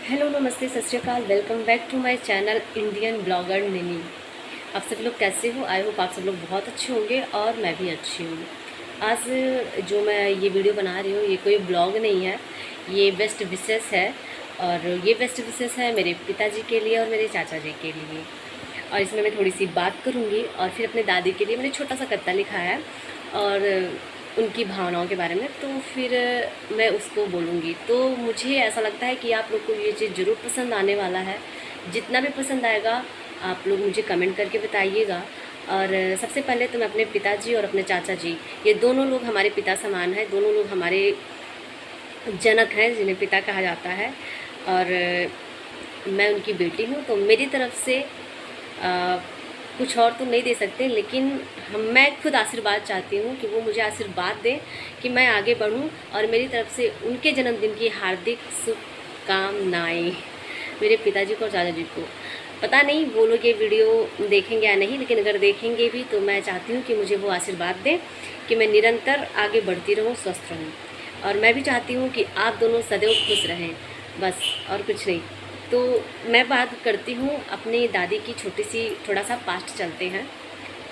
Hello नमस्ते सत श्री अकाल। Welcome back to my channel Indian blogger Nini. आप सब लोग कैसे हो? आई होप आप सब लोग बहुत अच्छे होंगे और मैं भी अच्छी हूँ। आज जो मैं ये वीडियो बना रही हूँ ये कोई ब्लॉग नहीं है, ये बेस्ट विशेस है। और ये बेस्ट विशेस है मेरे पिताजी के लिए और मेरे चाचा जी के लिए। और इसमें मैं थोड़ी सी बात करूँगी और फिर अपने दादी के लिए मैंने छोटा सा कविता लिखा है और उनकी भावनाओं के बारे में, तो फिर मैं उसको बोलूँगी। तो मुझे ऐसा लगता है कि आप लोग को ये चीज़ ज़रूर पसंद आने वाला है। जितना भी पसंद आएगा आप लोग मुझे कमेंट करके बताइएगा। और सबसे पहले तो मैं अपने पिताजी और अपने चाचा जी, ये दोनों लोग हमारे पिता समान हैं, दोनों लोग हमारे जनक हैं जिन्हें पिता कहा जाता है। और मैं उनकी बेटी हूँ, तो मेरी तरफ से कुछ और तो नहीं दे सकते, लेकिन मैं खुद आशीर्वाद चाहती हूँ कि वो मुझे आशीर्वाद दें कि मैं आगे बढ़ूँ। और मेरी तरफ से उनके जन्मदिन की हार्दिक शुभकामनाएँ मेरे पिताजी को और चाचा जी को। पता नहीं वो लोग ये वीडियो देखेंगे या नहीं, लेकिन अगर देखेंगे भी तो मैं चाहती हूँ कि मुझे वो आशीर्वाद दें कि मैं निरंतर आगे बढ़ती रहूँ, स्वस्थ रहूँ। और मैं भी चाहती हूँ कि आप दोनों सदैव खुश रहें, बस और कुछ नहीं। तो मैं बात करती हूँ अपनी दादी की, छोटी सी थोड़ा सा पास्ट चलते हैं।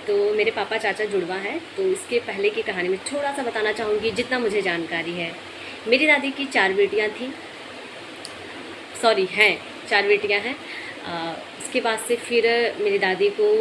तो मेरे पापा चाचा जुड़वा हैं, तो इसके पहले की कहानी में थोड़ा सा बताना चाहूँगी जितना मुझे जानकारी है। मेरी दादी की 4 बेटियाँ थीं, सॉरी हैं 4 बेटियाँ हैं। उसके बाद से फिर मेरी दादी को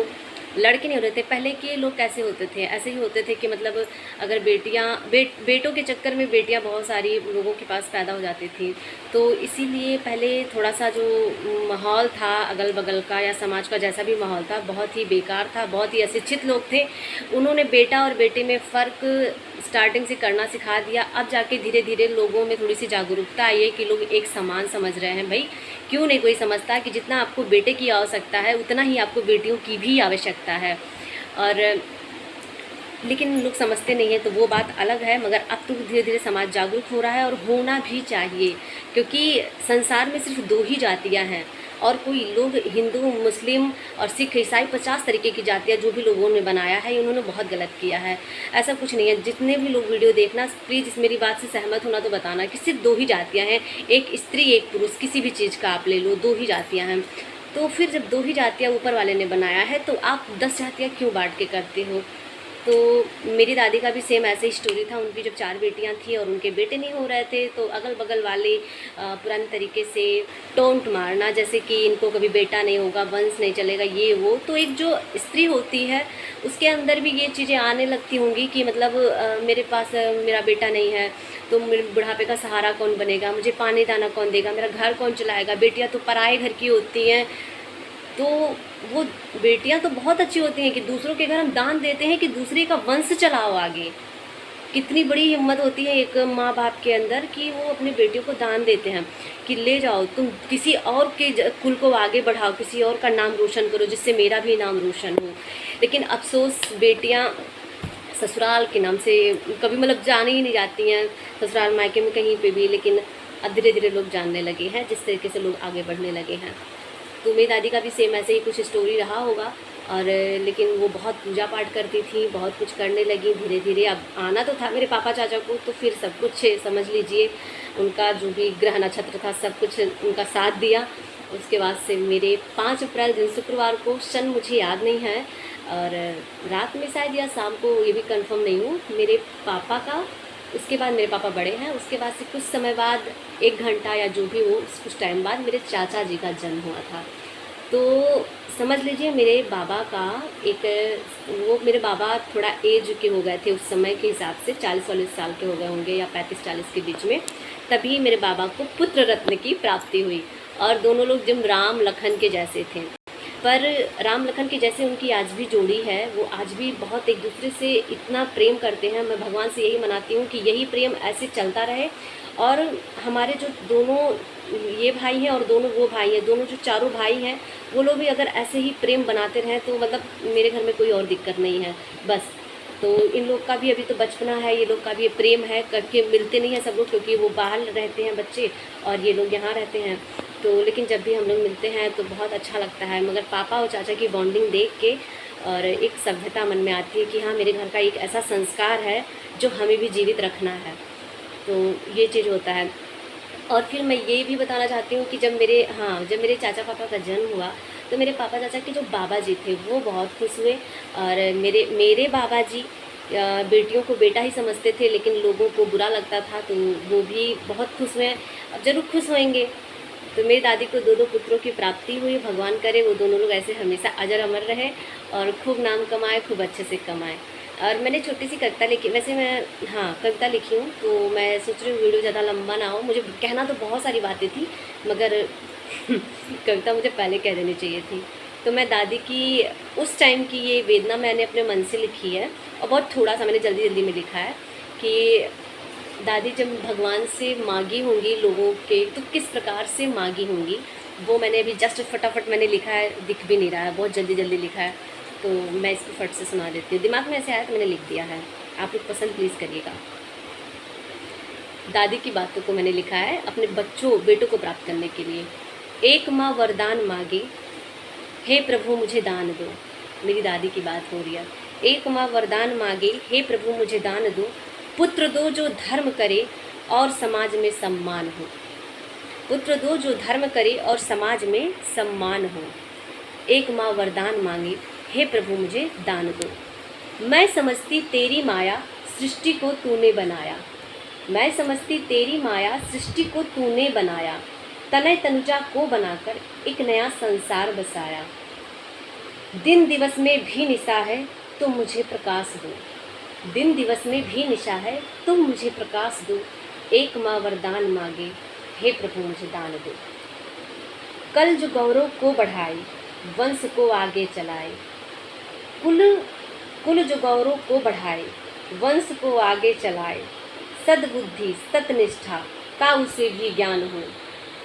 लड़के नहीं हो रहे थे। पहले के लोग कैसे होते थे, ऐसे ही होते थे कि मतलब अगर बेटों के चक्कर में बेटियां बहुत सारी लोगों के पास पैदा हो जाती थी। तो इसीलिए पहले थोड़ा सा जो माहौल था अगल बगल का या समाज का जैसा भी माहौल था, बहुत ही बेकार था, बहुत ही अशिक्षित लोग थे। उन्होंने बेटा और बेटे में फ़र्क स्टार्टिंग से करना सिखा दिया। अब जाके धीरे धीरे लोगों में थोड़ी सी जागरूकता आई है कि लोग एक समान समझ रहे हैं। भाई क्यों नहीं कोई समझता कि जितना आपको बेटे की आवश्यकता है उतना ही आपको बेटियों की भी आवश्यकता है। और लेकिन लोग समझते नहीं हैं, तो वो बात अलग है। मगर अब तो धीरे धीरे समाज जागरूक हो रहा है और होना भी चाहिए, क्योंकि संसार में सिर्फ 2 ही जातियां हैं। और कोई लोग हिंदू, मुस्लिम और सिख, ईसाई 50 तरीके की जातियाँ जो भी लोगों ने बनाया है, इन्होंने बहुत गलत किया है। ऐसा कुछ नहीं है। जितने भी लोग वीडियो देखना, प्लीज़ मेरी बात से सहमत होना तो बताना कि सिर्फ 2 ही जातियाँ हैं, एक स्त्री एक पुरुष। किसी भी चीज़ का आप ले लो, 2 ही जातियाँ हैं। तो फिर जब 2 ही जातियाँ ऊपर वाले ने बनाया है तो आप 10 जातियाँ क्यों बांट के करते हो? तो मेरी दादी का भी सेम ऐसे ही स्टोरी था। उनकी जब 4 बेटियां थी और उनके बेटे नहीं हो रहे थे, तो अगल बगल वाले पुराने तरीके से टोंट मारना, जैसे कि इनको कभी बेटा नहीं होगा, वंश नहीं चलेगा, ये वो। तो एक जो स्त्री होती है उसके अंदर भी ये चीज़ें आने लगती होंगी कि मतलब मेरे पास मेरा बेटा नहीं है तो मेरे बुढ़ापे का सहारा कौन बनेगा, मुझे पानी दाना कौन देगा, मेरा घर कौन चलाएगा, बेटियाँ तो पराए घर की होती हैं। तो वो बेटियां तो बहुत अच्छी होती हैं कि दूसरों के घर हम दान देते हैं कि दूसरे का वंश चलाओ आगे। कितनी बड़ी हिम्मत होती है एक माँ बाप के अंदर कि वो अपने बेटियों को दान देते हैं कि ले जाओ तुम किसी और के कुल को आगे बढ़ाओ, किसी और का नाम रोशन करो जिससे मेरा भी नाम रोशन हो। लेकिन अफसोस बेटियाँ ससुराल के नाम से कभी मतलब जाने ही नहीं जाती हैं, ससुराल मायके में कहीं पे भी। लेकिन अब धीरे धीरे लोग जानने लगे हैं, जिस तरीके से लोग आगे बढ़ने लगे हैं। तो मेरी दादी का भी सेम ऐसे ही कुछ स्टोरी रहा होगा। और लेकिन वो बहुत पूजा पाठ करती थी, बहुत कुछ करने लगी धीरे धीरे। अब आना तो था मेरे पापा चाचा को, तो फिर सब कुछ समझ लीजिए उनका जो भी ग्रह नक्षत्र था सब कुछ उनका साथ दिया। उसके बाद से मेरे 5 अप्रैल दिन शुक्रवार को, सन मुझे याद नहीं है, और रात में शायद या शाम को, ये भी कंफर्म नहीं हूँ, मेरे पापा का, उसके बाद मेरे पापा बड़े हैं, उसके बाद से कुछ समय बाद 1 घंटा या जो भी हो कुछ टाइम बाद मेरे चाचा जी का जन्म हुआ था। तो समझ लीजिए मेरे बाबा का एक, वो मेरे बाबा थोड़ा एज के हो गए थे उस समय के हिसाब से, 40-40 साल के हो गए होंगे या 35-40 के बीच में। तभी मेरे बाबा को पुत्र रत्न की प्राप्ति हुई। और दोनों लोग जब राम लखन के जैसे थे, पर राम लखन की जैसे उनकी आज भी जोड़ी है। वो आज भी बहुत एक दूसरे से इतना प्रेम करते हैं। मैं भगवान से यही मनाती हूँ कि यही प्रेम ऐसे चलता रहे। और हमारे जो दोनों ये भाई हैं और दोनों वो भाई हैं, दोनों जो चारों भाई हैं, वो लोग भी अगर ऐसे ही प्रेम बनाते रहें तो मतलब मेरे घर में कोई और दिक्कत नहीं है बस। तो इन लोग का भी अभी तो बचपना है, ये लोग का भी प्रेम है, करके मिलते नहीं हैं सब लोग क्योंकि वो बाहर रहते हैं बच्चे और ये लोग यहाँ रहते हैं। तो लेकिन जब भी हम लोग मिलते हैं तो बहुत अच्छा लगता है। मगर पापा और चाचा की बॉन्डिंग देख के और एक सभ्यता मन में आती है कि हाँ मेरे घर का एक ऐसा संस्कार है जो हमें भी जीवित रखना है। तो ये चीज़ होता है। और फिर मैं ये भी बताना चाहती हूँ कि जब मेरे चाचा पापा का जन्म हुआ तो मेरे पापा चाचा के जो बाबा जी थे वो बहुत खुश हुए। और मेरे मेरे बाबा जी बेटियों को बेटा ही समझते थे, लेकिन लोगों को बुरा लगता था, तो वो भी बहुत खुश हुए। अब ज़रूर खुश होंगे। तो मेरी दादी को 2 पुत्रों की प्राप्ति हुई। भगवान करे वो दोनों लोग ऐसे हमेशा अजर अमर रहे और खूब नाम कमाए, खूब अच्छे से कमाए। और मैंने छोटी सी कविता लिखी, वैसे मैं हाँ कविता लिखी हूँ, तो मैं सोच रही हूँ वीडियो ज़्यादा लंबा ना हो। मुझे कहना तो बहुत सारी बातें थी, मगर कविता मुझे पहले कह देनी चाहिए थी। तो मैं दादी की उस टाइम की ये वेदना मैंने अपने मन से लिखी है, और बहुत थोड़ा सा मैंने जल्दी जल्दी में लिखा है कि दादी जब भगवान से मांगी होंगी लोगों के, तो किस प्रकार से मांगी होंगी, वो मैंने अभी जस्ट फटाफट मैंने लिखा है, दिख भी नहीं रहा है, बहुत जल्दी जल्दी लिखा है। तो मैं इसको फट से सुना देती हूँ, दिमाग में ऐसे आया तो मैंने लिख दिया है। आप लोग पसंद प्लीज़ करिएगा। दादी की बातों को मैंने लिखा है अपने बेटों को प्राप्त करने के लिए। एक माँ वरदान मांगे, हे प्रभु मुझे दान दो। मेरी दादी की बात हो रही है। एक माँ वरदान मांगे, हे प्रभु मुझे दान दो। पुत्र दो जो धर्म करे और समाज में सम्मान हो। पुत्र दो जो धर्म करे और समाज में सम्मान हो। एक माँ वरदान मांगे, हे प्रभु मुझे दान दो। मैं समझती तेरी माया सृष्टि को तूने बनाया। मैं समझती तेरी माया सृष्टि को तूने बनाया। तनय तनुजा को बनाकर एक नया संसार बसाया। दिन दिवस में भी निशा है तुम मुझे प्रकाश दो। दिन दिवस में भी निशा है तुम मुझे प्रकाश दो। एक माँ वरदान मांगे, हे प्रभु मुझे दान दो। कल जो गौरव को बढ़ाए, वंश को आगे चलाए। कुल कुल जो गौरव को बढ़ाए, वंश को आगे चलाए। सद्बुद्धि सतनिष्ठा का उसे भी ज्ञान हो।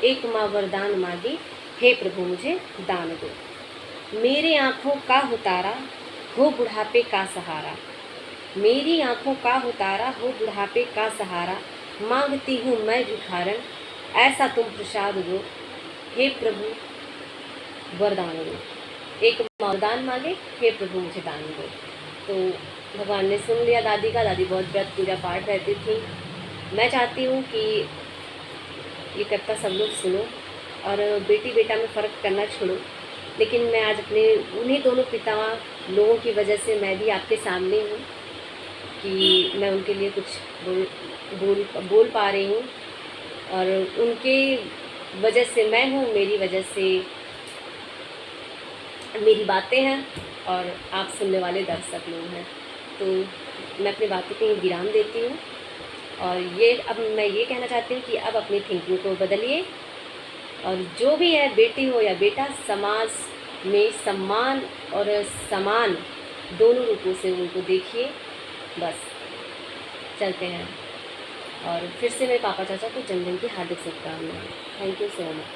एक माँ वरदान मांगे, हे प्रभु मुझे दान दो। मेरे आँखों का हो तारा, हो बुढ़ापे का सहारा। मेरी आँखों का हो तारा, हो बुढ़ापे का सहारा। मांगती हूँ मैं भिखारन, ऐसा तुम प्रसाद दो। हे प्रभु वरदान दो। एक वरदान मांगे, हे प्रभु मुझे दान दो। तो भगवान ने सुन लिया दादी का। दादी बहुत व्रत पूजा पाठ रहती थी। मैं चाहती हूँ कि ये कविता सब लोग सुनो और बेटी बेटा में फ़र्क करना छोड़ो। लेकिन मैं आज अपने उन्हीं दोनों पिता लोगों की वजह से मैं भी आपके सामने हूँ कि मैं उनके लिए कुछ बोल पा रही हूँ। और उनके वजह से मैं हूँ, मेरी वजह से मेरी बातें हैं और आप सुनने वाले दर्शक लोग हैं। तो मैं अपनी बातों को विराम देती हूँ। और अब मैं ये कहना चाहती हूँ कि अब अपनी थिंकिंग को बदलिए, और जो भी है बेटी हो या बेटा, समाज में सम्मान और समान दोनों रूपों से उनको देखिए। बस चलते हैं। और फिर से मेरे पापा चाचा को जन्मदिन की हार्दिक शुभकामनाएं। Thank you so much.